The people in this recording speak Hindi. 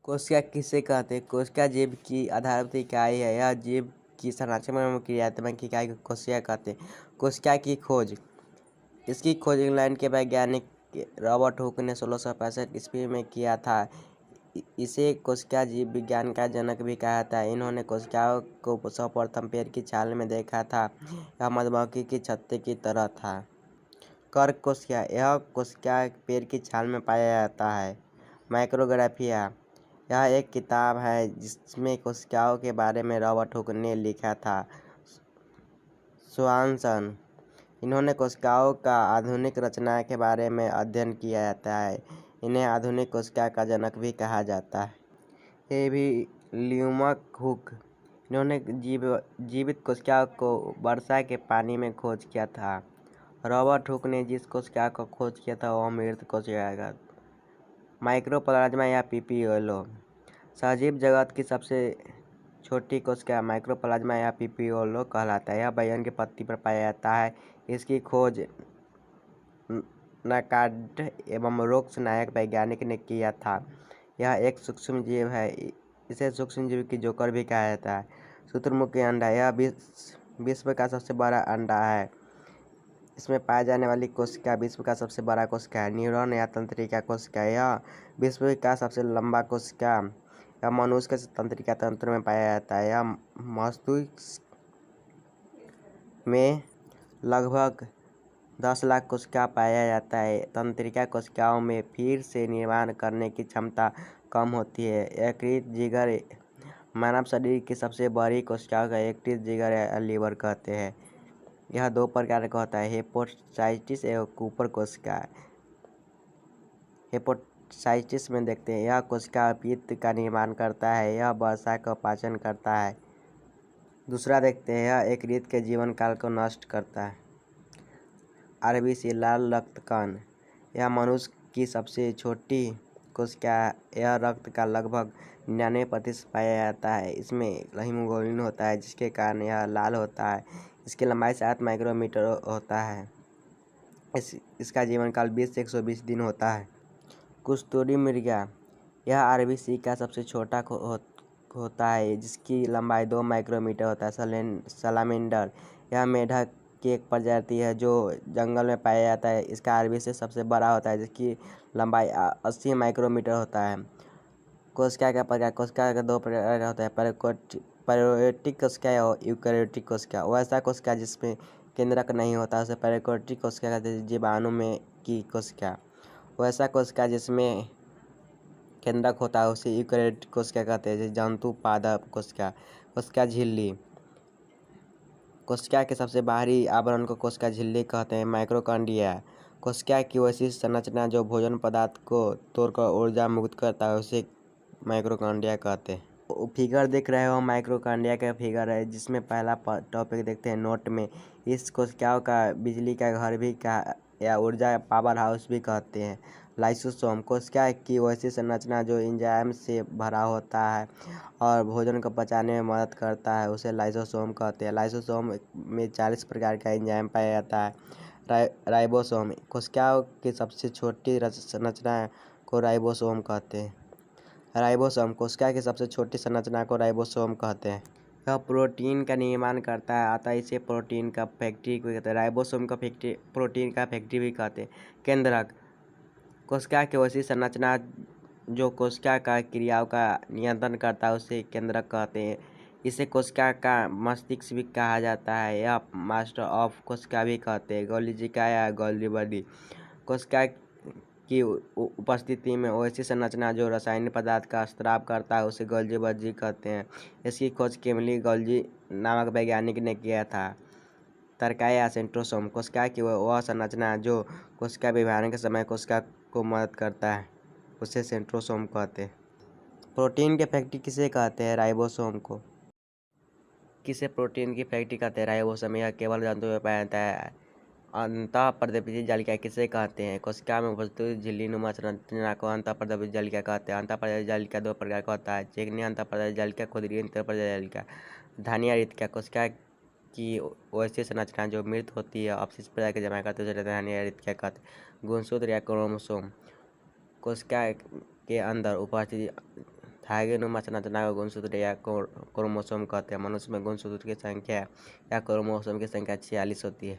कोशिका किसे कहते हैं? कोशिका जीव की आधारभूत इकाई है। यह जीव की संरचना में क्रियात्मक इकाई को कोशिका कहते हैं। कोशिका की खोज। इसकी खोज इंग्लैंड के वैज्ञानिक रॉबर्ट हुक ने 1665 ईस्वी में किया था। इसे कोशिका जीव विज्ञान का जनक भी कहा जाता है। इन्होंने कोशिकाओं को सर्वप्रथम पेड़ की छाल में देखा था। यह मधुमक्खी की छत्ते की तरह था। कर्क कोशिका। यह कोशिका पेड़ की छाल में पाया जाता है। माइक्रोग्राफिया। यह एक किताब है जिसमें कोशिकाओं के बारे में रॉबर्ट हुक ने लिखा था। स्वानसन। इन्होंने कोशिकाओं का आधुनिक रचना के बारे में अध्ययन किया जाता है। इन्हें आधुनिक कोशिका का जनक भी कहा जाता है। एविल्यूमक हुक। इन्होंने जीवित कोशिकाओं को वर्षा के पानी में खोज किया था। रॉबर्ट हुक ने जिस कोशिका को खोज किया था वह मृत कोशिका था। माइक्रोप्लाज्मा या पीपीओलो। सजीव जगत की सबसे छोटी कोशिका माइक्रोप्लाज्मा या पीपीओलो कहलाता है। यह बैंगन की पत्ती पर पाया जाता है। इसकी खोज नाकार्ड एवं रोक्स नायक वैज्ञानिक ने किया था। यह एक सूक्ष्म जीव है। इसे सूक्ष्म जीव की जोकर भी कहा जाता है। शुतुरमुर्ग अंडा। यह विश्व का सबसे बड़ा अंडा है। इसमें पाए जाने वाली कोशिका विश्व का सबसे बड़ा कोशिका है। न्यूरॉन या तंत्रिका कोशिका। यह विश्व का सबसे लंबा कोशिका यह मनुष्य के तंत्रिका तंत्र में पाया जाता है। यह मस्तिष्क में लगभग 10 लाख कोशिका पाया जाता है। तंत्रिका कोशिकाओं में फिर से निर्माण करने की क्षमता कम होती है। यकृत जिगर। मानव शरीर की सबसे बड़ी कोशिकाओं का यकृत जिगर या लीवर कहते हैं। यह 2 प्रकार का होता है, हेपेटाइटिस एवं कूपर कोशिका। हेपेटाइटिस में देखते हैं यह कोशिका पित्त का निर्माण करता है। यह वसा का पाचन करता है। दूसरा देखते हैं यह यकृत के जीवन काल को नष्ट करता है। आरबीसी लाल रक्त कण। यह मनुष्य की सबसे छोटी कोशिका है। यह रक्त का लगभग 99% पाया जाता है। इसमें हीमोग्लोबिन होता है जिसके कारण यह लाल होता है। इसकी लंबाई 7 माइक्रोमीटर होता है। इसका जीवन काल 20 से 120 दिन होता है। कस्तूरी मृगा। यह आरबीसी का सबसे छोटा होता है जिसकी लंबाई 2 माइक्रोमीटर होता है। सलामेंडर। यह मेढक की एक प्रजाति है जो जंगल में पाया जाता है। इसका आरबीसी सबसे बड़ा होता है जिसकी लंबाई 80 माइक्रोमीटर होता है। कोशिका का प्रकार। कोशिका का 2 प्रकार का होता है, प्रोकैरियोटिक कोशिका और यूकैरियोटिक कोशिका। वैसा कोशिका जिसमें केंद्रक नहीं होता उसे प्रोकैरियोटिक कोशिका कहते हैं। जीवाणु में की कोशिका। वैसा कोशिका जिसमें केंद्रक होता है उसे यूकैरियोटिक कोशिका कहते हैं। जैसे जंतु पादप कोशिका। कोशिका झिल्ली। कोशिका के सबसे बाहरी आवरण को कोशिका झिल्ली कहते हैं। माइटोकॉन्ड्रिया। कोशिका की वैसी संरचना जो भोजन पदार्थ को तोड़कर ऊर्जा मुक्त करता है उसे माइटोकॉन्ड्रिया कहते हैं। फिगर देख रहे हो माइटोकॉन्ड्रिया का फिगर है जिसमें पहला टॉपिक देखते हैं नोट में। इस कोशिकाओं का बिजली का घर भी कहा या ऊर्जा पावर हाउस भी कहते हैं। लाइसोसोम। कोशिका की वैसी संरचना जो एंजाइम से भरा होता है और भोजन को पचाने में मदद करता है उसे लाइसोसोम कहते हैं। लाइसोसोम में 40 प्रकार का एंजाइम पाया जाता है। राइबोसोम। कोशिकाओं की सबसे छोटी संरचना को राइबोसोम कहते हैं। राइबोसोम। कोशिका की सबसे छोटी संरचना को राइबोसोम कहते हैं। यह प्रोटीन का निर्माण करता है अतः इसे प्रोटीन का फैक्ट्री भी कहते हैं। राइबोसोम का प्रोटीन का फैक्ट्री भी कहते हैं। केंद्रक। कोशिका की वैसी संरचना जो कोशिका का क्रियाओं का नियंत्रण करता है उसे केंद्रक कहते हैं। इसे कोशिका का मस्तिष्क भी कहा जाता है। यह मास्टर ऑफ कोशिका भी कहते हैं। गोल्जीका या गोल्जी बॉडी। कोशिका की उपस्थिति में वैसी संरचना जो रासायनिक पदार्थ का स्राव करता है उसे गोल्जी बॉडी कहते हैं। इसकी खोज केमिली गोल्जी नामक वैज्ञानिक ने किया था। तर्काय या सेंट्रोसोम। कोशिका की वह संरचना जो कोशिका विभाजन के समय कोशिका को मदद करता है उसे सेंट्रोसोम कहते हैं। प्रोटीन की फैक्ट्री किसे कहते हैं? राइबोसोम को। किसे प्रोटीन की फैक्ट्री कहते हैं? राइबोसोम। यह केवल जंतु में पाया जाता है। अंतःपर्दपीय जालिका किसे कहते हैं? कोशिका में उपस्थित झिल्ली-नुमा संरचना को अंतःपर्दपीय जालिका कहते हैं। अंतःपर्दपीय जालिका 2 प्रकार का होता है, चिकनी अंतःपर्दपीय जालिका, खुरदरी अंतःपर्दपीय जालिका। धानिया रितिका। कोशिका की वैसी संरचना जो मृत होती है अपशिष्ट पदार्थ को जमा करते उसे धानिया रितिका कहते हैं। गुणसूत्र या क्रोमोसोम। कोशिका के अंदर उपस्थित धागे संरचना को गुणसूत्र या क्रोमोसोम कहते हैं। मनुष्य में गुणसूत्र की संख्या या क्रोमोसोम की संख्या 46 होती है।